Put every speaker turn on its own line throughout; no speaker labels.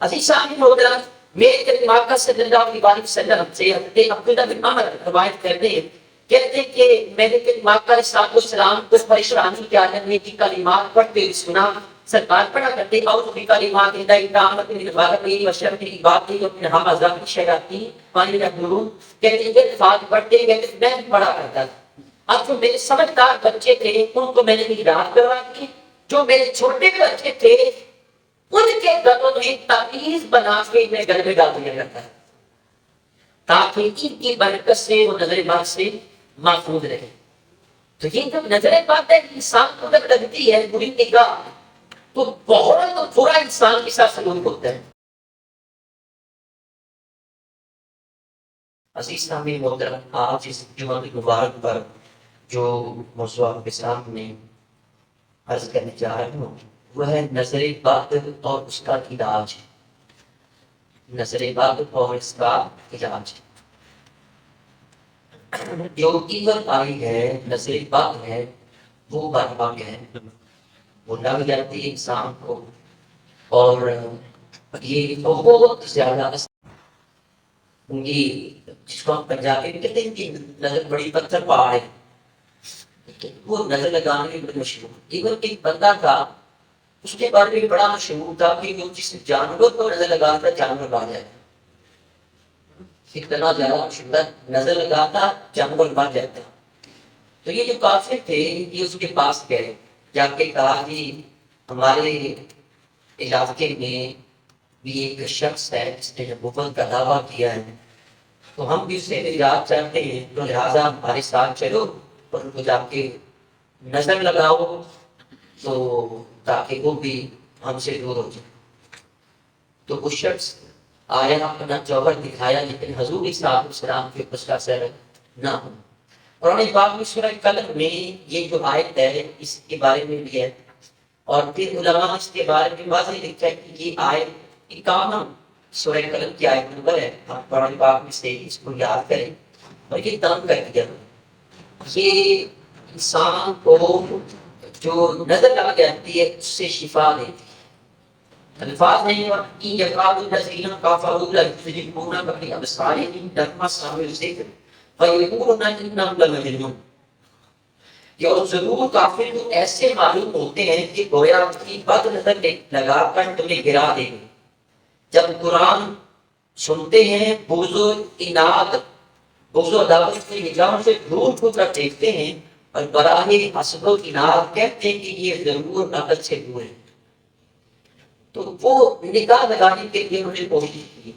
عزیز صاحب محترم، میرے دماغ کا صلی اللہ علیہ وسلم سے حضرت عبداللہ بن عمر روایت کرتے ہیں، کہتے ہیں کہ میں نے دماغ کا السلام کو پریشانی کے عالم میں کی کلمات پڑھتے ہوئے سنا. سرکار پڑھا کرتے اعوذ بکلمات اللہ التامات من الغضب وشر العباد ومن همزات الشیاطین وان یحضرون. کہتے ہیں یہ الفاظ پڑھتے کہتے میں پڑھا کرتا تھا. اب جو میرے سمجھدار بچے تھے ان کو میں نے نگران کروا دی، جو میرے چھوٹے بچے تھے ان کے گھروں میں تعویذ بنا کے میں گھر میں ڈال دیا کرتا ہے تاکہ ان کی برکت سے وہ نظر باد سے محفوظ رہے. تو یہ جب نظر باد ہے انسان کو جب لگتی ہے بری نگاہ تو بہت برا انسان کے ساتھ سلوک ہوتا ہے. عزیز سامع محترم، آج اس جمعہ مبارک پر جو موضوع آپ کے سامنے عرض کرنے جا رہا ہوں وہ ہے نظر بد اور اس کا علاج. نظر بد اور اس کا علاج. جو ایون آئی ہے، نظر بد ہے، وہ برباد ہے، وہ لگ جاتی ہے انسان کو، اور یہ بہت زیادہ جس کو ہم پنجابی میں کہتے ہیں کہ نظر بڑی پتھر پہاڑ ہے، وہ نظر لگانے میں بڑی مشہور. ایون ایک بندہ تھا، اس کے بارے میں بڑا مشہور تھا کہ وہ جس جانور کو نظر لگاتا جانور مر جاتا. اتنا زیادہ مشہور نظر لگاتا جانور مر جاتا. تو یہ جو کافر تھے یہ اس کے پاس گئے، جا کے کہا کہ ہمارے علاقے میں بھی ایک شخص ہے جس نے نبوت کا دعویٰ کیا ہے، تو ہم بھی اسے نجات چاہتے ہیں، تو لہٰذا ہمارے ساتھ چلو اور ان کو جا کے نظر لگاؤ تو تاکہ وہ بھی ہم سے دور ہو جائے. تو وہ شخص آیا، اپنا جوہر دکھایا، لیکن حضور علیہ السلام کے اس کا اثر نہ ہو. قرآن پاک میں سورہ قلم میں یہ جو آیت ہے اس کے بارے میں بھی ہے، اور پھر علماء اس کے بارے میں واضح لکھا ہے کہ یہ آیت 51 سورہ قلم کی آیت نمبر ہے. آپ قرآن پاک میں سے اس کو یاد کریں اور یہ تنگ کر دیا. یہ انسان کو جو نظر لگ جاتی ہے اس سے شفا دیتی ہے. الفاظ نہیں اور ضرور کافر لوگ ایسے معلوم ہوتے ہیں کہ گویا کی بد نظر لگا کر تمہیں گرا دیں گے. جب قرآن سنتے ہیں بغض و اناد، بغض و عداوت کی نگاہوں سے دور ہو کر دیکھتے ہیں اور براہ حسد و اناد کہتے ہیں کہ یہ ضرور عقل سے دور ہے. تو وہ نگاہ لگانے کے لیے انہوں نے کوشش کی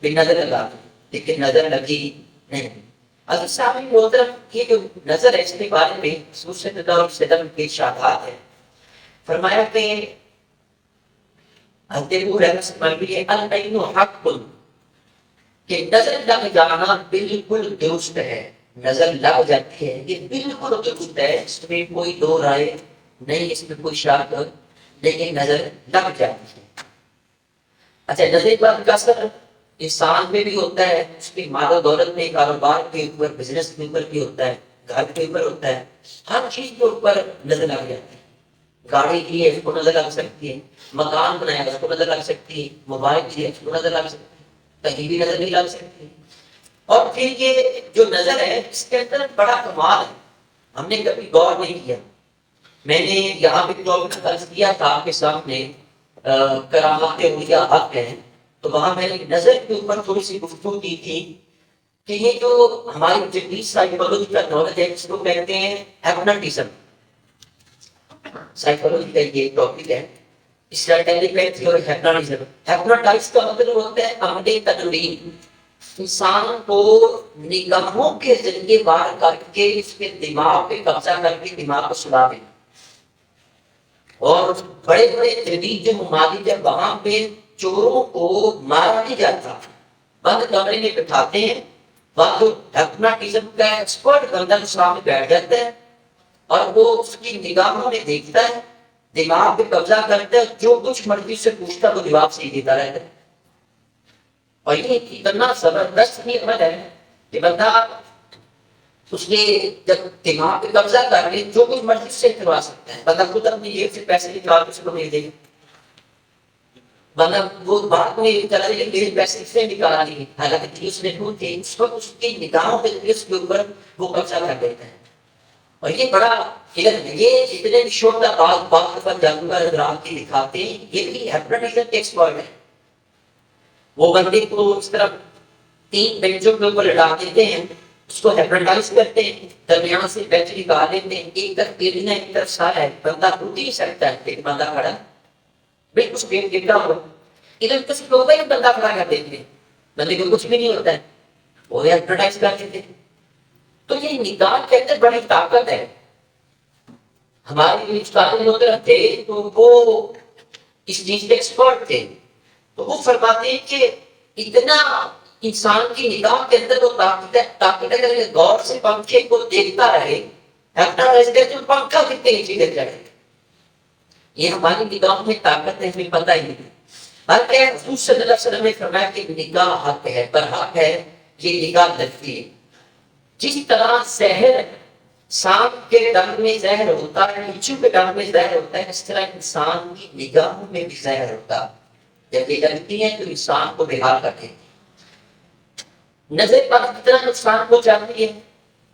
کہ نظر لگا دیں، لیکن نظر لگی نہیں. عزیز صاحب محترم، یہ جو نظر ہے اس کے بارے میں رسول صلی اللہ علیہ وسلم کے ارشادات ہے. فرمایا کہ حضرت ابو ہریرہ سے مروی ہے العین حق، کہ نظر لگ جانا بالکل درست ہے. نظر لگ جاتی ہے یہ بالکل درست ہے، اس میں کوئی دو رائے نہیں، اس میں کوئی شک، لیکن نظر لگ جاتی ہے. اچھا، نظر بد کا اثر انسان میں بھی ہوتا ہے، اس کی مال و دولت میں، کاروبار کے اوپر، بزنس کے اوپر بھی ہوتا ہے، گھر کے اوپر ہوتا ہے، ہر چیز کے اوپر نظر لگ جاتی ہے. گاڑی کی ہے اس کو نظر لگ سکتی ہے، مکان بنایا اس کو نظر لگ سکتی ہے، موبائل کی ہے اس کو نظر لگ سکتی ہے، کہیں بھی نظر نہیں لگ سکتی. اور پھر یہ جو نظر ہے اس کے اندر بڑا کمال ہے، ہم نے کبھی غور نہیں کیا. میں نے یہاں پہ ٹاپک عرض کیا تھا آپ کے سامنے کرامات اولیاء حق ہیں، تو وہاں میں نے نظر کے اوپر تھوڑی سی گفتگو کی تھی کہ یہ جو ہماری جدید سائیکالوجی کا نالج ہے اس کو کہتے ہیں ہیپناٹزم. سائیکالوجی کا یہ ٹاپک ہے، اس کا ٹیکنیکل تھیوری ہیپناٹزم. ہیپناٹائز کا مطلب ہوتا ہے عملی تدبیر، انسان کو نگاہوں کے ذریعے بار کر کے اس کے دماغ پہ قبضہ کر کے دماغ کو سلا دیں. اور بڑے بڑے جدید جو ممالک ہے وہاں پہ چوروں کو مارا نہیں جاتا، بند کمرے میں بٹھاتے ہیں، وہاں جو ہیپناٹزم کا ایکسپرٹ بندہ اس سامنے بیٹھ جاتا ہے اور وہ اس کی نگاہوں میں دیکھتا ہے، دماغ پہ قبضہ کرتا ہے، جو کچھ مرضی سے پوچھتا وہ جواب سے ہی دیتا رہتا ہے. اور یہ اتنا زبردست یہ عمل ہے کہ بندہ اس کے جب دماغ پہ قبضہ کر لے جو کچھ مرضی سے کروا سکتا ہے. بندہ خود اپنی جیب سے پیسے نکال کے اس کو دے دے گا. ورنہ وہ بعد میں چلا جائے میرے پیسے سے نکالا نہیں، حالانکہ اس نے ڈھونڈ کے اس وقت اس کی نگاہوں پہ اس کے اوپر وہ قبضہ کر دیتا ہے. اور یہ بڑا علم ہے. یہ جتنے بھی شوٹا بات پر جانور رات کے دکھاتے ہیں یہ بھی ہیپنوٹزم کے ایکسپرٹ ہے. وہ بندے کو اس طرح 3 بینچوں کے اوپر لٹا دیتے ہیں، اس کو ہیپنوٹائز کرتے ہیں، درمیان سے بینچ نکال لیتے ہیں، ایک طرف گرنا ایک طرف سارا ہے، بندہ ٹوٹ ہی سکتا ہے. ایک بندہ کھڑا بالکل اسکرین گر رہا ہو، ادھر کسی کو بندہ کھڑا کر دیتے ہیں، بندے کو کچھ بھی نہیں ہوتا ہے، وہ ہیپنوٹائز کر دیتے ہیں. تو یہ نگاہ کے اندر بڑی طاقت ہے. ہمارے استاد محترم تھے تو وہ اس چیز کے ایکسپرٹ تھے. تو وہ فرماتے ہیں کہ اتنا انسان کی نگاہ کے اندر وہ طاقت اگر غور سے پنکھے کو دیکھتا رہے اپنا ریزیڈنٹ پنکھا کتنے نیچے گر جائے. یہ ہماری نگاہوں میں طاقت ہے، ہمیں پتہ ہی نہیں. حق ہے، رسول صلی اللہ علیہ وسلم نے فرمایا کہ نگاہ حق ہے، پر حق ہے یہ نگاہ لگتی ہے. جس طرح زہر سانپ کے ڈنگ میں زہر ہوتا ہے، بچھو کے ڈنگ میں زہر ہوتا ہے، اس طرح انسان کی نگاہوں میں بھی زہر ہوتا ہے. جب یہ لگتی ہے تو انسان کو بےحال کر دیتی ہے. نظر پر کتنا نقصان پہنچاتی ہے.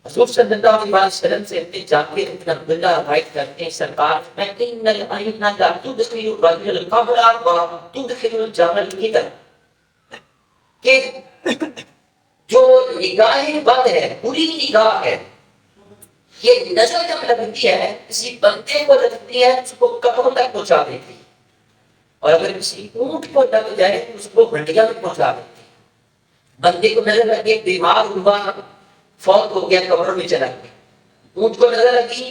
حضور صلی اللہ علیہ وسلم سے اپنے جابر بن عبداللہ روایت کرتے ہیں سرکار میں ان العین لا تدخل الرجل القبر وتدخل الجمل الكبر، کہ جو نگاہ بد ہے، بری نگاہ ہے، یہ نظر جب لگتی ہے کسی بندے کو لگتی ہے اس کو قبر تک پہنچا دیتی ہے، اور اگر کسی اونٹ کو لگ جائے تو اس کو ہڈیاں تک پہنچا دیتی ہے. بندے کو نظر لگی بیمار ہوا فوت ہو گیا قبر میں چلا گیا، اونٹ کو نظر لگی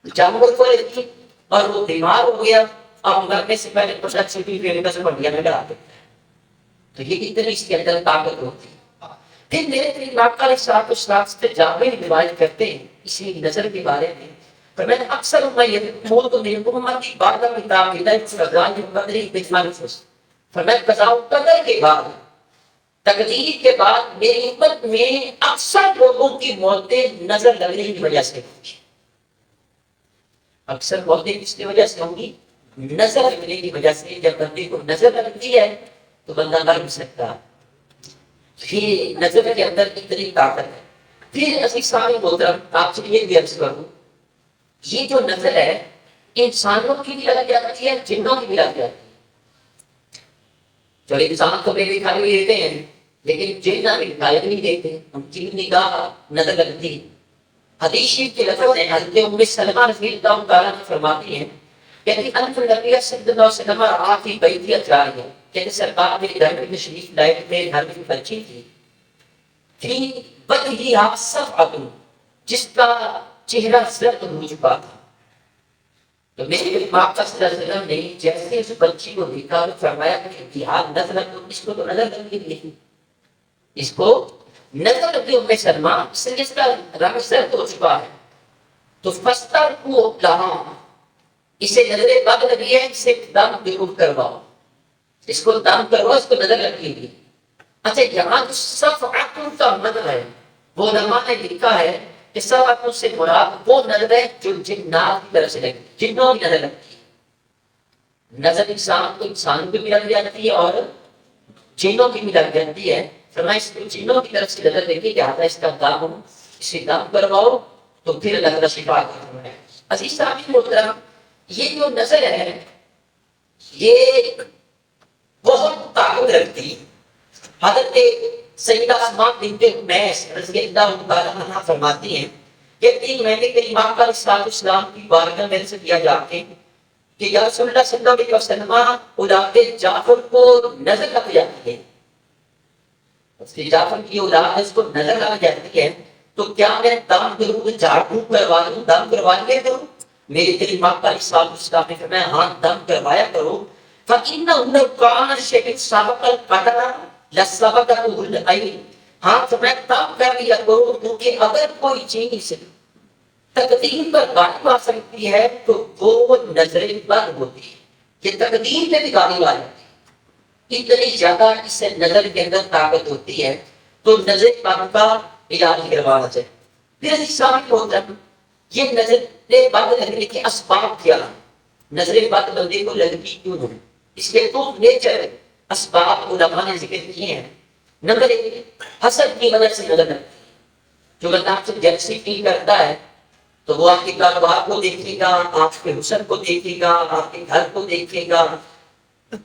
جانور کو لگی اور وہ بیمار ہو گیا، اب مرنے سے پہلے کچھ اچھی بھی سے ہڈیاں میں ڈال دیتا ہے. تو یہ اتنی اس کے اندر طاقت ہوتی ہے. پھر میرے تین لاکھ سے جامع روایت کرتے ہیں اسی نظر کے بارے میں. پر میں نے اکثر قدر کے بعد تقدیر کے بعد میری امت میں اکثر لوگوں کی موتیں نظر لگنے کی وجہ سے ہوں گی. اکثر موتیں کس کی وجہ سے ہوں گی؟ نظر لگنے کی وجہ سے. جب بندے کو نظر لگتی ہے تو بندہ مر بھی سکتا ہے. یہ نظر کے اندر اتنی طاقت ہے. پھر اسی سامنے محترم آپ سے یہ بھی عرض کروں، یہ جو نظر ہے انسانوں کی بھی لگ جاتی ہے، جنوں کی بھی لگ جاتی ہے. چلو انسان تو میرے کھانے ہوئے دیتے ہیں لیکن جن نہ غالب نہیں دیتے، ان کی نگاہ نظر لگتی ہے. حدیث شریف کے لفظ ہیں، حضرت ام سلمہ رضی اللہ تعالیٰ عنہ فرماتی ہیں کہ انت نبی صلی اللہ علیہ وسلم آتی بیتیت جا رہی ہے، کہ سرکار میرے گھر میں تشریف لائے، میرے گھر میں بچی تھی فی وجہہا صفعۃ، جس کا چہرہ زرد ہو چکا تھا. تو میرے امام صلی اللہ علیہ وسلم نے جیسے اس بچی کو دیکھا تو فرمایا کہ جہاد نظر تو اس کو تو نظر لگی نہیں، اس کو نظر لگی ام سلمہ، اس لیے اس کا رنگ زرد ہو چکا ہے. تو فاسترقوا لها، اسے نظر بد لگی ہے، اسے دم ضرور کرواؤ، اس کو دم کرواؤ، اس کو نظر لگی ہوئی. اچھا یہاں جو صفعۃ کا مطلب ہے وہ علماء نے لکھا ہے کہ صفعۃ سے مراد وہ نظر ہے جو جنات کی طرف سے لگتی، جنوں کی نظر لگتی ہے. نظر انسان کو انسان کی بھی لگ جاتی ہے اور جنوں کی بھی لگ جاتی ہے. فرمایا اس کو جنوں کی طرف سے نظر لگی کہ آتا اس کا دام، اسے دام کرواؤ تو پھر اللہ تعالیٰ شفا کرتا ہے. عزیز صاحب محترم، یہ جو نظر ہے یہ بہت طاقت رکھتی. حضرت سیدہ اسماء بنت امیس رضی اللہ تعالیٰ عنہا فرماتی ہیں کہ 3 مہینے کے امام کا اسلام کی بارگاہ میں سے کیا جاتے کہ یا رسول اللہ صلی اللہ علیہ وسلم اولاد جعفر کو نظر لگ جاتی ہے، جعفر کی اولاد اس کو نظر لگ جاتی ہے، تو کیا میں دم ضرور جھاڑو کروا دوں، دم کروا لیا کروں؟ میرے دل امام کا اسلام نے فرمایا ہاں دم کروایا کرو. فَإِنَّهُ كَانَ الشَّيْءُ سَبَقَ الْقَدَرَ لَسَبَقَهُ الْعَيْنُ، ہاں تو میں دم کر لیا کرو کیونکہ اگر کوئی چیز تقدیر پر غالب آ سکتی ہے تو وہ نظر بد ہوتی ہے. یہ تقدیر میں بھی غالب آ جاتی ہے، اتنی زیادہ اس سے نظر کے اندر طاقت ہوتی ہے. تو نظر بد کا علاج کروانا چاہیے. پھر اس سامنے ہوتا ہے یہ نظر بد لگنے کے اسباب کیا، نظر بد بندے کو لگتی کیوں نہیں، اس کے دو نیچر اسباب علماء نے ذکر کیے ہیں. نمبر ایک، حسد کی وجہ سے نظر لگتی ہے. جو بندہ آپ سے جیلسی فیل کرتا ہے تو وہ آپ کے کاروبار کو دیکھے گا، آپ کے حسن کو دیکھے گا، آپ کے گھر کو دیکھے گا،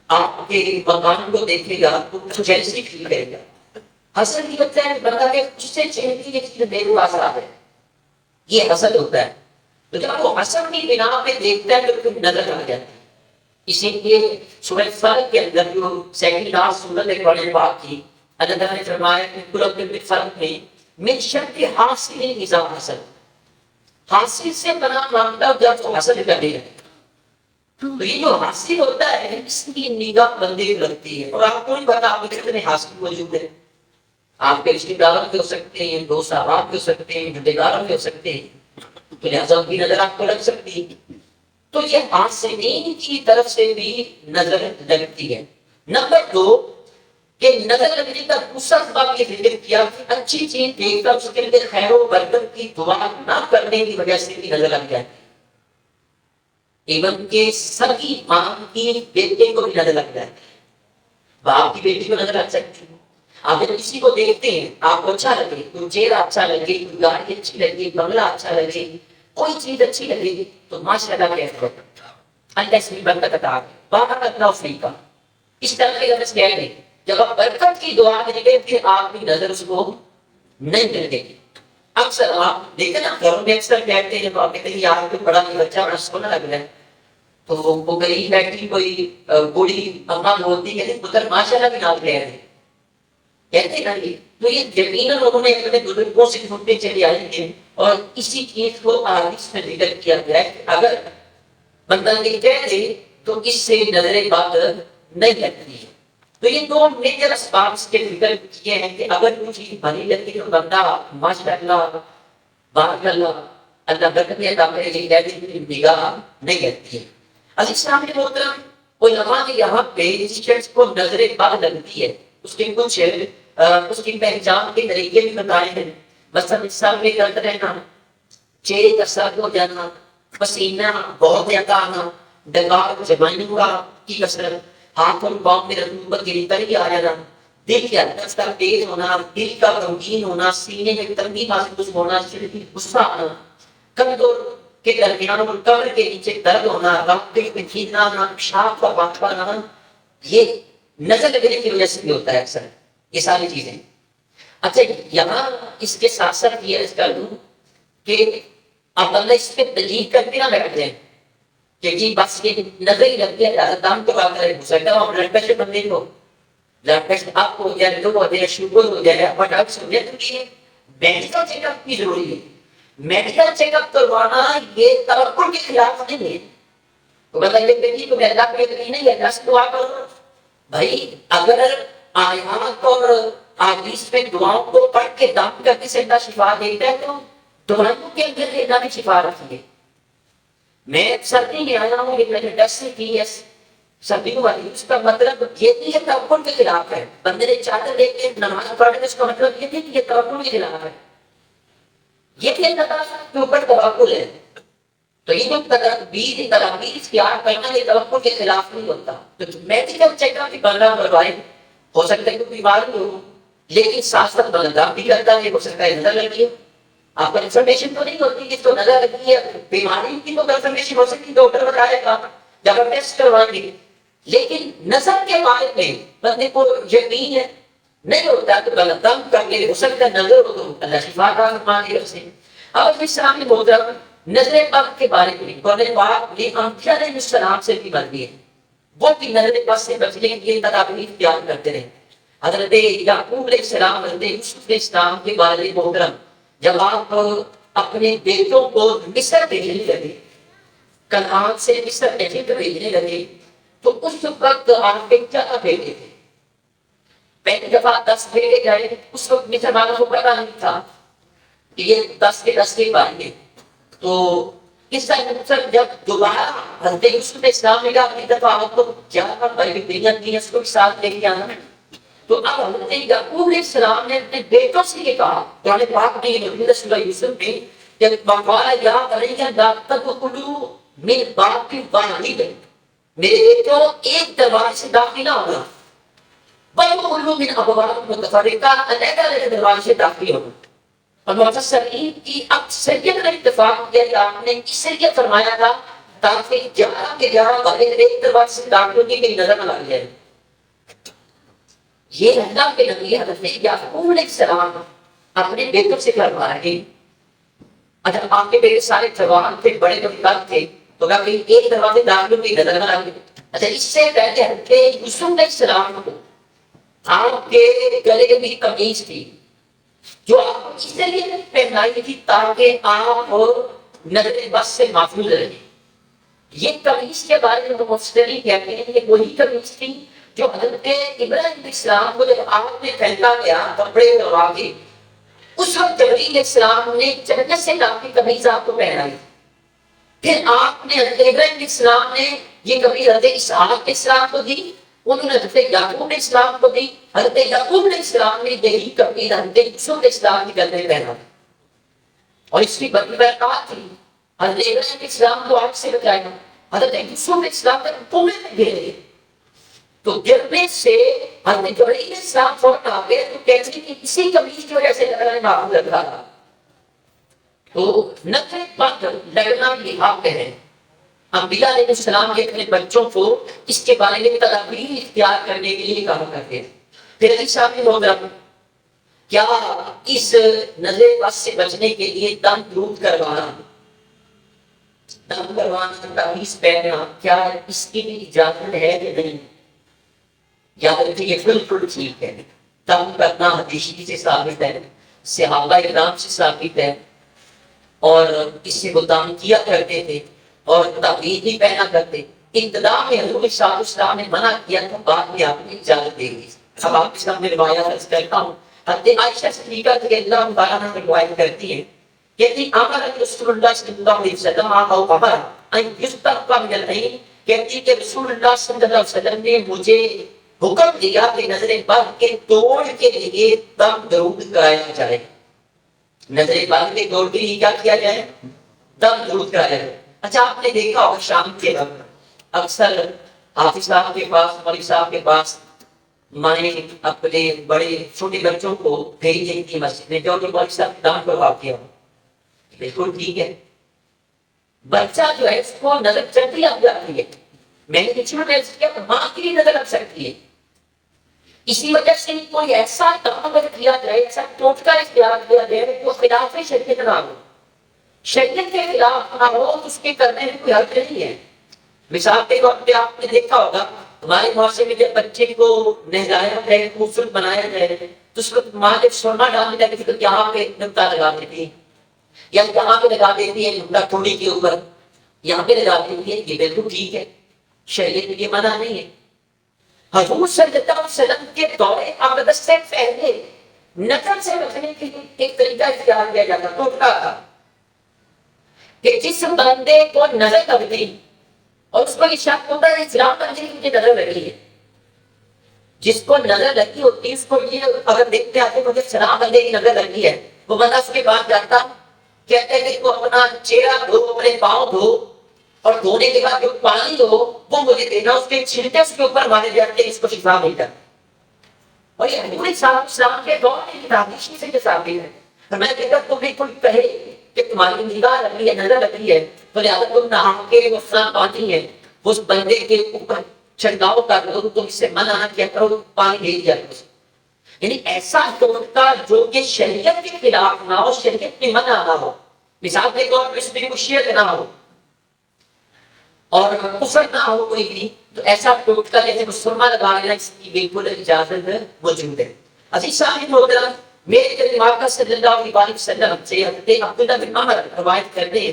آپ کے مکان کو دیکھے گا تو جیلسی فیل کرے گا. حسد کی وجہ ہے بندہ کے اس سے چہرے کی ایک چیز میرے پاس آ ہے، یہ حسد ہوتا ہے. تو جب وہ حسد کی بنا پہ دیکھتا ہے تو پھر نظر آ جاتی ہے. اسی لیے سورہ فلق کے اندر جو سیکنڈ لاسٹ سورت ہے قرآن پاک کی، اللہ تعالیٰ نے فرمایا کہ قرآن کے فلق میں من شر حاسد اذا حسد، حاسد سے پناہ مانگتا جب وہ حسد کرنے لگے. تو یہ جو حاسد ہوتا ہے اس کی نگاہ بندے کو لگتی ہے. اور آپ کو نہیں پتا آپ کے کتنے حاسد موجود ہیں. آپ کے رشتے داروں کے ہو سکتے ہیں، دوست احباب کے ہو سکتے ہیں، رشتے داروں کے ہو سکتے ہیں، تو لہٰذا ان کی نظر آپ کو لگ سکتی ہے. تو یہ حاسدین کی طرف سے بھی نظر لگتی ہے. نمبر دو کہ نظر لگنے کا دوسرا سبب یہ ذکر کیا کہ اچھی چیز دیکھ کر اس کے لیے خیر و برکت کی دعا نہ کرنے کی وجہ سے بھی نظر لگ جاتی ہے. ایون کہ سبھی ماں کی بیٹے کو بھی نظر لگ جاتی ہے، باپ کی بیٹی کو نظر لگ سکتی ہے. آپ جب کسی کو دیکھتے ہیں آپ کو اچھا لگے، کوئی چہرہ اچھا لگے، کوئی گاڑی اچھی لگے، بنگلہ اچھا لگے، کوئی چیز اچھی لگے گی تو ماشاء اللہ کہہ دو اللہ اس میں برکت عطا کرے، بارک اللہ فیک. اس طرح کے لفظ کہہ دیں جب آپ برکت کی دعا کریں گے پھر آپ کی نظر اس کو نہیں ملے گی. اکثر آپ دیکھیں نا گھروں میں اکثر کہتے ہیں تو آپ کہتے ہیں یار کوئی بڑا بچہ بڑا سونا لگ رہا ہے تو وہ غریب بیٹھی کوئی بوڑھی اماں بولتی ہے پتر ماشاء اللہ بھی نام لے رہے کہتے نا یہ. تو یہ یقیناً انہوں نے اپنے بزرگوں سے سنتے چلے آئے ہیں اور اسی چیز کو حدیث میں ذکر کیا گیا ہے کہ اگر بندہ یہ کہہ دے تو اس سے نظر بات نہیں لگتی ہے. تو یہ دو میجر اسباب اس کے ذکر کیے ہیں کہ اگر کوئی چیز بھلی لگتی تو بندہ ماشاء اللہ بارک اللہ اللہ برکت عطا کرے لیکن کہتے ہیں نگاہ نہیں لگتی ہے. عزیز صاحب محترم علماء نے یہاں پہ اس شخص کو نظر بات لگتی ہے اس کے کچھ اس کی پہچان کے طریقے بھی بتائے ہیں. مثلا انسان میں درد رہنا، چہرے کا سرد ہو جانا، پسینہ بہت زیادہ آنا، دماغ جمائنوں کی کثرت، ہاتھوں پاؤں میں رطوبت کی تری آ جانا، دل کی دھڑکن کا تیز ہونا، دل کا غمگین ہونا، سینے میں تنگی محسوس ہونا، شدید غصہ آنا، کمزور کے درمیان اور کمر کے نیچے درد ہونا، راستے میں کھینچنا آنا، پیشاب کا واقعہ آنا، یہ نظر لگنے کی وجہ سے بھی ہوتا ہے اکثر یہ ساری چیزیں. اچھا یہاں اس کے ساتھ ساتھ یہ عرض کر دوں کہ اب اللہ اس پہ دلیل کرتے نہ بیٹھ جائیں کہ جی بس یہ نظر ہی لگ گیا دام تو بات کرے ہو سکتا ہے بلڈ پریشر بندے کو بلڈ پریشر آپ کو ہو جائے لو ہو جائے شوگر ہو جائے ہیپاٹائٹس ہو جائے تو یہ میڈیکل چیک اپ کی ضروری ہے. میڈیکل چیک اپ کروانا یہ توقع کے خلاف نہیں ہے. تو بندہ یہ کہتی تو اللہ پہ یقین نہیں ہے اللہ سے دعا کرو بھائی. اگر آیات اور احادیث میں دعاؤں کو پڑھ کے دم کر کے اللہ شفا دیتا ہے تو دعاؤں کے اندر اللہ نے شفا رکھی ہے. میں سردی میں آیا ہوں کہ میں نے 10 سے 30 سردی والی اس کا مطلب یہ نہیں ہے توقع کے خلاف ہے. بندے نے چادر لے کے نماز پڑھنے اس کا مطلب یہ نہیں کہ یہ توقع کے خلاف ہے. یہ کہ اللہ تعالیٰ کے اوپر توکل ہے تو یہ جو تدابیر اختیار کرنا یہ توقع کے خلاف نہیں ہوتا. تو میڈیکل چیک اپ بندہ بروائے ہو سکتا ہے کوئی بیماری ہو لیکن ساتھ ساتھ بندہ بھی کرتا ہے ہو سکتا ہے نظر لگی ہو. آپ کو انفارمیشن تو نہیں ہوتی کہ تو نظر لگی ہے بیماری کی تو انفارمیشن ہو سکتی ڈاکٹر بتائے گا جب آپ ٹیسٹ کروائیں گے لیکن نظر کے بارے میں بندے کو یقین ہے نہیں ہوتا تو بندہ دم کر کے ہو سکتا ہے نظر ہو تو اللہ شفا کا مانگے اسے. اب اس سامنے محترم نظر پاک کے بارے میں قرآن پاک نے انبیاء علیہ السلام سے بھی بن دی ہے وہ بھی نظر پاک سے بچنے کے لیے تدابیر اختیار کرتے رہے. حضرت یعقوب علیہ السلام حضرت یوسف علیہ السلام کے بارے محترم جب آپ اپنے بیٹوں کو مصر بھیجنے لگے کنعان سے مصر بھیجنے لگے تو اس وقت آپ کے کیا بیٹے تھے. پہلی دفعہ 10 بیٹے گئے اس وقت مصر والوں کو پتا نہیں تھا کہ یہ 10 کے 10 کے بارے تو اس طرح جب دوبارہ حضرت یوسف علیہ السلام نے کہا اپنی دفعہ آپ کو کیا بیٹیاں اس کو ساتھ لے کے آنا تو اب حضرت یعقوب علیہ السلام نے اپنے بیٹوں سے یہ کہا قرآن پاک میں نبی رسول یوسف نے کہ وقال یا بنی لا تدخلوا من باب واحد میرے بیٹوں ایک دروازے سے داخلہ ہوگا، وَيَدْخُلُوا مِنْ أَبْوَابٍ مُتَفَرِّقَةٍ، الگ دروازے سے داخل ہوگا۔ اور مفسرین کی اکثریت نے اتفاق کیا کہ آپ نے اس لیے فرمایا تھا تاکہ 11 کے 11 بھائی ایک دروازے سے داخل ہونے کی نظر نہ لگ جائے۔ یہ اللہ کے نبی حضرت یعقوب علیہ السلام اپنے بیٹوں سے فرما رہے ہیں، اگر آپ کے بیٹے سارے جوان تھے، بڑے بڑے تھے، تو کہا کہ ایک دروازے داخل ہونے کی نظر نہ لگے۔ اچھا، اس سے پہلے حضرت یوسف علیہ السلام کو آپ کے گلے میں قمیض تھی جو آپ کو اس لیے پہنائی تھی تاکہ آپ نظر بس سے محفوظ رہیں۔ یہ قمیض کے بارے میں مفسرین کہتے ہیں یہ وہی قمیض تھی جو حضرت ابراہیم علیہ السلام کو جب آپ نے پہنا گیا کپڑے اتروا کے، اس وقت جبرائیل علیہ السلام نے جنت سے لا کے قمیض آپ کو پہنائی۔ پھر آپ نے حضرت ابراہیم علیہ السلام نے یہ قمیض حضرت اسحاق علیہ السلام کو دی، انہوں نے حضرت یعقوب علیہ السلام کو دی، حضرت یعقوب علیہ السلام نے یہی قمیض حضرت یوسف علیہ السلام کے گلے میں پہنا، اور اس کی بڑی برکات تھی۔ حضرت ابراہیم علیہ السلام کو آگ سے بچایا، حضرت یوسف علیہ السلام نے کنویں میں گرے، تو گرنے سے حضرت جبرائیل علیہ السلام فوراً آ گئے، تو کہتے ہیں کہ اسی قمیض کی وجہ سے اللہ نے معاف کر رہا۔ تو نظر بند لگنا یہ حق ہے۔ انبیاء علیہ السلام کے اپنے بچوں کو اس کے بارے میں تدابیر اختیار کرنے کے لیے کہا کرتے ہیں۔ پھر عیسیٰ میں ہوگا کیا اس نظر بس سے بچنے کے لیے دم درود کروانا، دم کروانا، تعویذ پہننا، کیا اس کی بھی اجازت ہے یا نہیں؟ یاد رکھیں یہ بالکل ٹھیک ہے۔ دم کرنا حدیث سے ثابت ہے، صحابہ کرام سے ثابت ہے، اور اس سے وہ دم کیا کرتے تھے اور تعویذ بھی پہنا کرتے۔ ابتدا میں حضور صلی اللہ علیہ وسلم نے منع کیا تھا، بعد میں آپ نے اجازت دے دی۔ اب آپ کے سامنے روایات عرض کرتا ہوں۔ حضرت عائشہ صدیقہ رضی اللہ عنہا روایت کرتی ہے کہتی امر رسول اللہ صلی اللہ علیہ وسلم او امر ان یستقب من العین، کہتی کہ رسول اللہ صلی اللہ علیہ وسلم نے مجھے حکم دیا کہ نظر بد کے توڑ کے لیے دم درود کرایا جائے۔ نظر بد کے توڑ کے لیے کیا کیا جائے؟ دم درود کرایا جائے۔ اچھا، آپ نے دیکھا ہوگا شام کے وقت اکثر حافظ صاحب کے پاس، مولوی صاحب کے پاس مائیں اپنے بڑے چھوٹے بچوں کو بھیج دیں گی مسجد میں، جو کہ مولوی صاحب دم کروا کے ہو۔ بالکل ٹھیک ہے، بچہ جو ہے اس کو نظر چڑھتی لگ جاتی ہے، میں نے کیا ماں کی نظر لگ سکتی ہے۔ اسی وجہ سے کوئی ایسا کام کیا جائے، ایسا ٹوٹکا اختیار کیا جائے جو خلاف شریعت نہ ہو، شریعت کے خلاف نہ ہو، اس کے کرنے میں کوئی حرج نہیں ہے۔ مثال کے طور پہ آپ نے دیکھا ہوگا ہمارے معاشرے میں جب بچے کو نہلایا جائے، خوبصورت بنایا جائے، تو اس وقت ماں جب سرما ڈالنے جاتی ہے تو یہاں پہ نقطہ لگا دیتی ہے، یا یہاں پہ لگا دیتی ہے نقطہ تھوڑی کے اوپر، یہاں پہ لگا دیتی ہے۔ یہ بالکل ٹھیک ہے، شریعت میں یہ منع نہیں ہے۔ حضور صلی اللہ علیہ وسلم کے دور اقدس سے پہلے نظر سے بچنے کے لیے ایک طریقہ اختیار کیا جاتا ٹوٹکا تھا کہ جس بندے کو نظر لگتی اور اس کو یہ شک ہوتا ہے اسلام پر مجھے نظر لگی ہے، جس کو نظر لگی ہوتی ہے اس کو یہ اگر دیکھتے آتے مجھے سلام بندے کی نظر لگی ہے، وہ بندہ اس کے بعد جاتا کہتے ہیں کہ تو اپنا چہرہ دھو، اپنے پاؤں دھو، اور دھونے کے بعد جو پانی ہو وہ مجھے دینا، اس کے چھلکے اس کے اوپر مارے جاتے ہیں، اس کو شفا مل جاتا۔ اور یہ حضور اسلام کے دور میں تعریف سے جو ثابت ہے، تو میں کہتا ہوں تمہیں کوئی کہے کہ تمہاری نگاہ لگ رہی ہے، نظر لگ رہی ہے، تو لہٰذا تم نہا کے وہ فلاں پانی ہے اس بندے کے اوپر چھڑکاؤ کر لو، تم اس سے منع نہ کیا کرو، پانی دے دیا کرو۔ یعنی ایسا ٹوٹکا جو کہ شریعت کے خلاف نہ ہو، شریعت کی منع نہ ہو، مثال کے طور پر اس میں کوئی شرک نہ ہو اور کفر نہ ہو کوئی بھی، تو ایسا ٹوٹکا جیسے مسلمان لگا لینا اس کی بالکل اجازت موجود ہے۔ عزیز صاحب محترم، میرے نبی آقا صلی اللہ علیہ وسلم سے حضرت عبداللہ بن عمر روایت کرتے ہیں،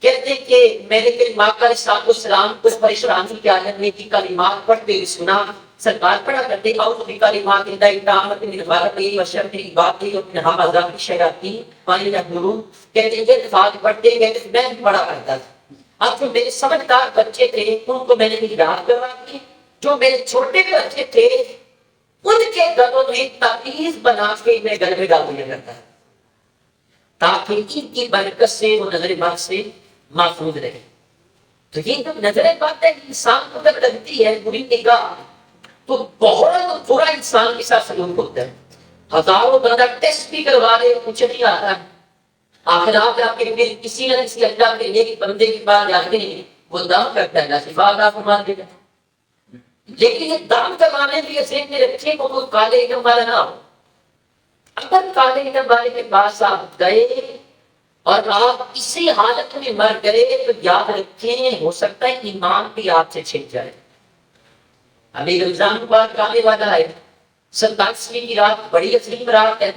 کہتے ہیں کہ میرے نبی آقا علیہ السلام کو پریشانی کی حالت میں کی کلمات پڑھتے ہوئے سنا، سرکار پڑھا کرتے اعوذ بکلمات اللہ التامات من غضبہ و شر عبادہ و من همزات الشیاطین وان یحضرون، کہتے ہیں یہ الفاظ پڑھتے کہتے میں پڑھا کرتا تھا۔ اب جو میرے سمجھدار بچے تھے ان کو میں نے یاد کروا دی، جو میرے چھوٹے بچے تھے ان کے گلوں میں تعویذ بنا کے میں گلے میں ڈال دیا کرتا ہے تاکہ ان کی برکت سے وہ نظر بد سے محفوظ رہے۔ تو یہ جب نظر بات ہے انسان کو جب لگتی ہے بری نگاہ تو بہت برا انسان کے ساتھ سلوک ہوتا ہے. ہزاروں بندہ ٹیسٹ بھی کروا رہے کچھ نہیں آتا. آخر آپ کے پھر کسی نہ کسی اللہ کے نیک بندے کے پاس جاتے ہیں وہ دم کرتا ہے شفا عطا فرما دے گا. لیکن یہ دم کروانے کے لیے ذہن میں رکھے وہ کوئی کالے علم والا نہ ہو. اگر کالے علم والے کے پاس آپ گئے اور آپ اسی حالت میں مر گئے تو یاد رکھیں ہو سکتا ہے ایمان بھی آپ سے چھن جائے. ابھی رمضان کے بعد آنے والا ہے. 27ویں کی رات بڑی عظیم رات ہے.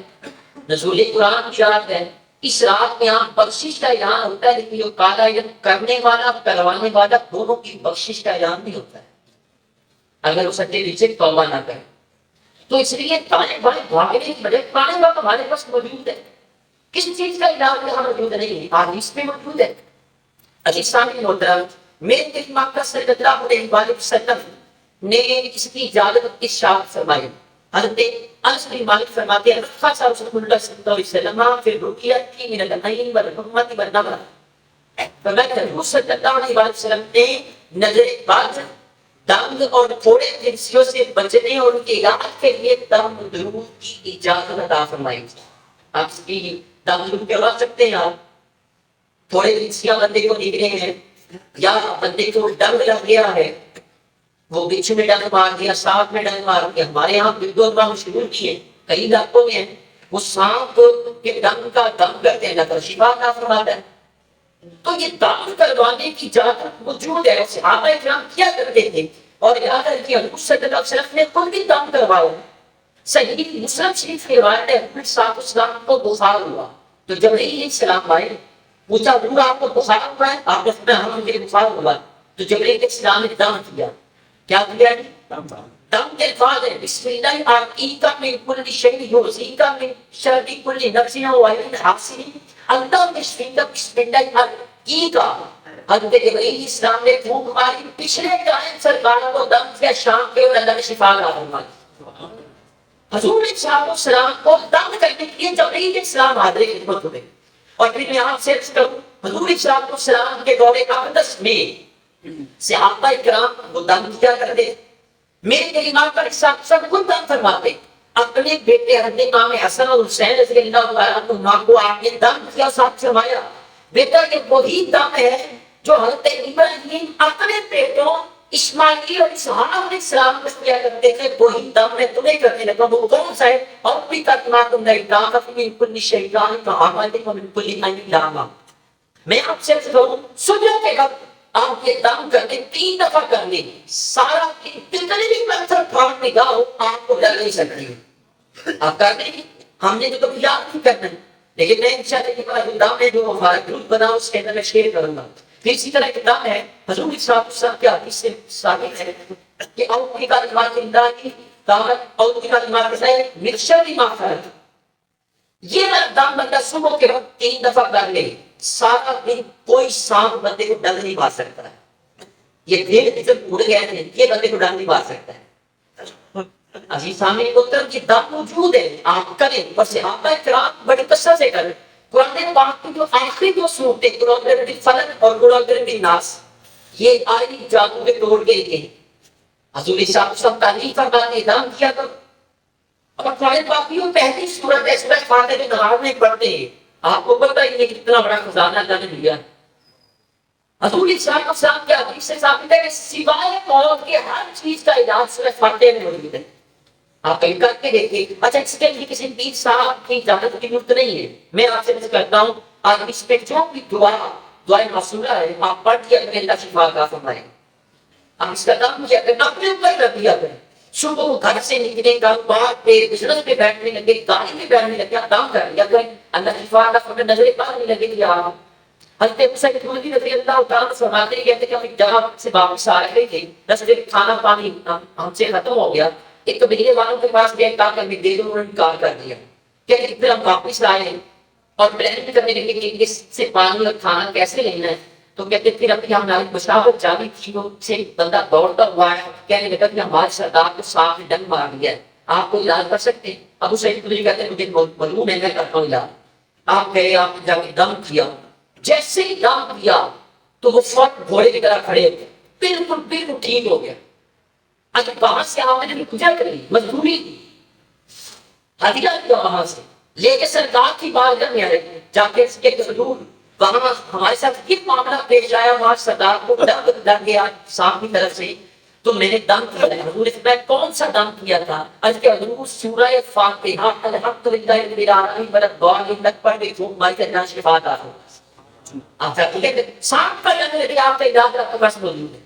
نزول قرآن کی رات ہے. اس رات میں آپ بخشش کا اعلان ہوتا ہے لیکن جو کالا علم کرنے والا کروانے والا دونوں کی بخشش کا اعلان بھی ہوتا ہے اگر وہ سچے دل سے توبہ نہ کرے. تو اس لیے دائیں بائیں بھاگنے کی بجائے پرانے وقت ہمارے پاس موجود ہے. کسی چیز کا اعلان یہاں موجود نہیں ہے. حدیث میں موجود ہے. عزیزان کے محترم میرے دماغ کا صلی اللہ علیہ وسلم نے اس کی اجازت ارشاد فرمائی. حضرت انس بن مالک فرماتے ہیں رخص رسول اللہ صلی اللہ علیہ وسلم فی الرقیۃ من العین والحکمۃ والنظر. فرمایا کہ صلی اللہ علیہ وسلم نے نظر بد دم اور تھوڑے جنسیوں سے بچنے اور ان کے علاج کے لیے دم درود کی اجازت عطا فرمائی. آپ اس کی دم درود کروا سکتے ہیں. آپ تھوڑے جنسیاں بندے کو دیکھ رہے ہیں یا بندے کو ڈنگ لگ گیا ہے وہ بچھو میں ڈنگ مار دیا سانپ میں ڈنگ مار دیا. ہمارے یہاں بلدو مشہور کیے کئی علاقوں میں وہ سانپ کے ڈنگ کا دم کرتے ہیں نہ شفا عطا فرماتا ہے. تو یہ دم کروانے کی اجازت موجود ہے. صحابہ کرام کیا کرتے تھے اور یاد رکھیے حضور صلی اللہ علیہ وسلم نے خود بھی دم کروایا. صحیح مسلم شریف کی روایت ہے حضور صلی اللہ علیہ وسلم کو بخار ہوا تو جبرائیل علیہ السلام آئے پوچھا حضور آپ کو بخار ہوا ہے؟ آپ نے فرمایا ہاں مجھے بخار ہوا. تو جبرائیل علیہ السلام نے دم کیا. کیا کیا؟ دم کے الفاظ ہے بسم اللہ عقیقہ میں کل شیء یوزیکا میں شر کل نفس و عین حاصل اللہ بسم اللہ عقیقہ. حضرت جبرائیل علیہ السلام نے پھونک ماری پچھلے جانب سرکار کو دم کیا شام کے اور اللہ نے شفا عطا فرمائی. حضور صلی اللہ علیہ وسلم کو دم کرنے کے لیے جبرائیل علیہ السلام حاضر خدمت ہوئے. اور پھر میں آپ سے عرض کروں حضور صلی اللہ علیہ وسلم کے دور اقدس میں صحابہ کرام وہ دم کیا کرتے. میرے کلمات پر سب خود دم فرماتے. اپنے بیٹے حضرت امام حسن اور حسین رضی اللہ عنہما کو آپ نے دم کیا ساتھ فرمایا بیٹا یہ وہی دم ہے جو حضرت ابراہیم اپنے بیٹوں اسماعیل اور اسحاق علیہ السلام کو کیا کرتے تھے وہی دم میں تمہیں کرنے لگا. وہ کون سا ہے؟ اور بھی کلمات نہیں طاقت من کل شیطان وعمل من کل عین لاما. میں آپ سے کہوں صبح کے وقت آپ کے دم کرنے 3 دفعہ کرنے سارا کتنے بھی پتھر پھاڑنے گا آپ کو ڈر نہیں سکتی. آپ کر دیں گے. ہم نے تو کبھی یاد نہیں کرنا لیکن میں انشاءاللہ دم ہے جو ہمارا گروپ بنا اس کے اندر میں شیئر کروں گا. پھر اسی طرح ایک دم ہے حضور صلی اللہ علیہ وسلم کے حدیث سے ثابت ہے کہ اور کی کلمات اللہ کی طاقت اور کی کلمات سے من شر ما خلق. یہ دم بندہ صبح کے وقت 3 دفعہ کر لے سارا دن کوئی سانپ بندے کو ڈنگ نہیں مار سکتا ہے. یہ دل جب اڑ گیا ہے یہ بندے کو ڈنگ نہیں مار سکتا ہے. عزیز سامنے کو طرف یہ دم موجود ہے آپ کریں اور صحابہ کرام بڑی قصہ سے کریں. قرآن پاک کی جو آخری جو صورتیں قرآن فلق اور قرآن الناس یہ آئی جادو کے توڑ کے لیے حضور صاحب سب تعلیم فرماتے دم کیا کرو. اور قرآن پاک کی وہ پہلی سورت ہے سورۃ فاتحہ کے نماز میں پڑھتے ہیں. آپ کو پتہ ہی ہے کتنا بڑا خزانہ اللہ نے دیا. حضور صلی اللہ علیہ وسلم کے حدیث سے ثابت ہے کہ سوائے موت کے ہر چیز کا علاج سورۃ فاتحہ میں موجود ہے. آپ کہیں کر کے دیکھیں. اچھا اس کے لیے کسی پیر صاحب کی اجازت کی ضرورت نہیں ہے. میں آپ سے کرتا ہوں آپ اس پہ جو بھی دعائیں معصورہ ہے آپ پڑھ کے اپنے اللہ شفا عطا فرمائیں. آپ اس کا کام کیا کریں اپنے اوپر رکھ دیا کریں. صبح گھر سے نکلے کاروبار پہ بزنس پہ بیٹھنے لگے گاڑی میں بیٹھنے لگے کام کر لیا کریں. اللہ شفا عطا فرمائے. نظر پاک نہیں لگے گی. آپ حضرت موسیٰ کے خدری رضی اللہ تعالیٰ فرماتے ہیں کہتے کہ ہم ایک جگہ سے واپس آ رہے تھے راستے میں کھانا پانی ہم سے ختم ہو گیا. ایک تو میرے والوں کے پاس گئے کہا کہ دے دو انہوں نے انکار کر دیا. کہتے پھر ہم واپس آئے اور پلان کرنے لگے کہ اس سے پانی اور کھانا کیسے لینا ہے. تو کہتے پھر ابھی ہماری مشاورت جاری تھی وہ سے بندہ دوڑتا ہوا ہے کہنے لگا کہ ہمارے سردار کو سانپ نے ڈنگ مار دیا ہے آپ کو علاج کر سکتے ہیں. ابو سعید خدری کہتے ہیں مجھے معلوم ہے میں کرتا ہوں علاج. آپ گئے آپ نے جا کے دم کیا. جیسے ہی دم کیا تو وہ فوت گھوڑے کی طرح کھڑے ہوئے، بالکل بالکل ٹھیک ہو گیا. اگر وہاں سے آپ نے پوجا کری، مجبوری کی، ہدیہ کیا وہاں سے لے کے سرکار کی بارگاہ میں آئے، جا کے اس کے حضور وہاں ہمارے ساتھ یہ معاملہ پیش آیا، وہاں سردار کو ڈر گیا صاحب کی طرف سے، تو میں نے دم کیا ہے. حضور نے فرمایا کون سا دم کیا تھا؟ آج کے حضور سورہ فاتحہ الحمدللہ رب العالمین والضالین تک پڑھ کے خوب مائی کرنا شفا عطا ہو. آپ کہتے سانپ کا علاج آپ کا علاج آپ کے پاس موجود ہے،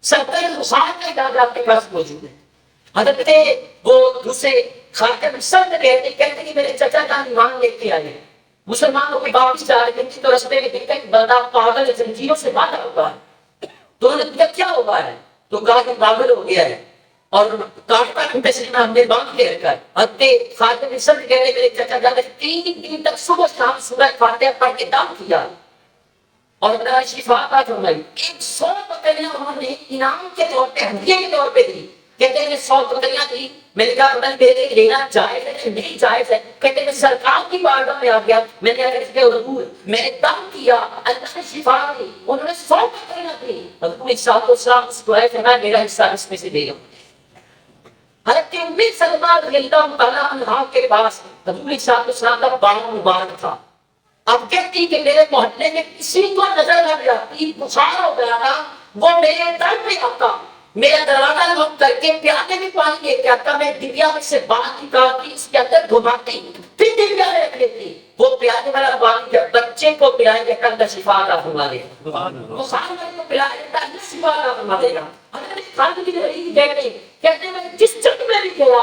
ستر حسین کا علاج آپ کے پاس موجود ہے. حضرت وہ دوسرے خاتم سند کہتے کہ میرے چچا جان ایمان لے کے آئے، مسلمانوں کے واپس جا رہے تھے تو رستے میں دیکھا کہ بندہ پاگل زنجیروں سے باندھا ہوا ہے. تو انہوں نے پوچھا کیا ہوا ہے؟ تو کہا کہ پاگل ہو گیا ہے اور کاٹتا گھنٹے سے ہم نے باندھ کے رکھا ہے. حضرت خاتم سند کہتے میرے چچا جان 3 دن تک صبح شام سورہ فاتحہ پڑھ کے دم کیا اور میرا شفا عطا فرمائی. 100 بکریاں انہوں نے انعام کے طور پہ، ہدیے کے طور پہ دی. کہتے ہیں 100 بکریاں دی. میں نے کہا میرے لینا جائز ہے نہیں جائز ہے؟ کہتے ہیں سرکار کی بارگاہ میں آ گیا، میں نے عرض کیا حضور میں نے دم کیا، اللہ نے شفا دی. انہوں نے 100 بکریاں دی. حضور صاحب السلام اس دعائے فرمایا میرا حصہ اس میں سے دے گا. حضرت ام سلمہ رضی اللہ تعالیٰ عنہا کے پاس حضور صاحب السلام کا باغ مبارک تھا. اب کہتی کہ میرے محلے میں کسی کو نظر لگ جاتی، بخار ہو گیا تھا، وہ میرے در پہ آتا، میرا دروازہ لوگ کر کے پیالے میں پانی لے کے آتا، میں دنیا میں سے بات نکالتی اس کے اندر گھماتی، پھر دنیا میں رکھ لیتی. وہ پیالے والا پانی جب بچے کو پلائیں گے اللہ شفا عطا فرما دے گا، بخار والے کو پلائیں گے اللہ شفا عطا فرما دے گا. حضرت خالد بن ولید کہتے ہیں میں جس جنگ میں بھی گیا،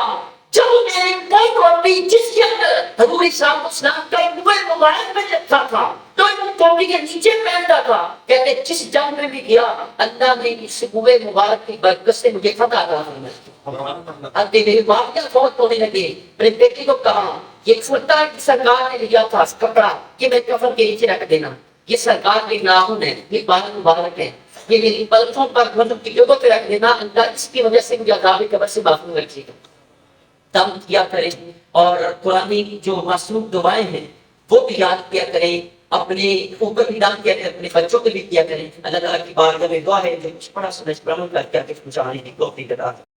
جب میرے کوئی ٹوپی جس کے اندر حضور صاحب اسلام کا منہ مبارک میں رکھا تھا تو ٹوپی کے نیچے پہنتا تھا. کہتے جس جنگ میں بھی گیا اللہ نے اس منہ مبارک کی برکت سے مجھے فتح عطا فرمائی. اب میری والدہ فوت ہونے لگے، میری بیٹی کو کہا یہ کرتا کی سرکار نے لیا تھا کپڑا کہ میں کفن کے نیچے رکھ دینا، یہ سرکار کے ناخن ہے، یہ بال مبارک ہے، یہ میری پلکوں پر مطلب کی جگہوں پہ رکھ دینا، اللہ اس کی وجہ سے مجھے عذاب قبر سے محفوظ رکھے گا. دم کیا کریں اور قرآن کی جو معصوم دعائیں ہیں وہ بھی یاد کیا کریں، اپنے اوپر بھی دم کیا کریں، اپنے بچوں کو بھی کیا کریں. اللہ تعالیٰ کی بارگاہ میں دعا ہے جو کچھ بڑا سمجھ پر عمل کر کے پہنچانے کی توفیق عطا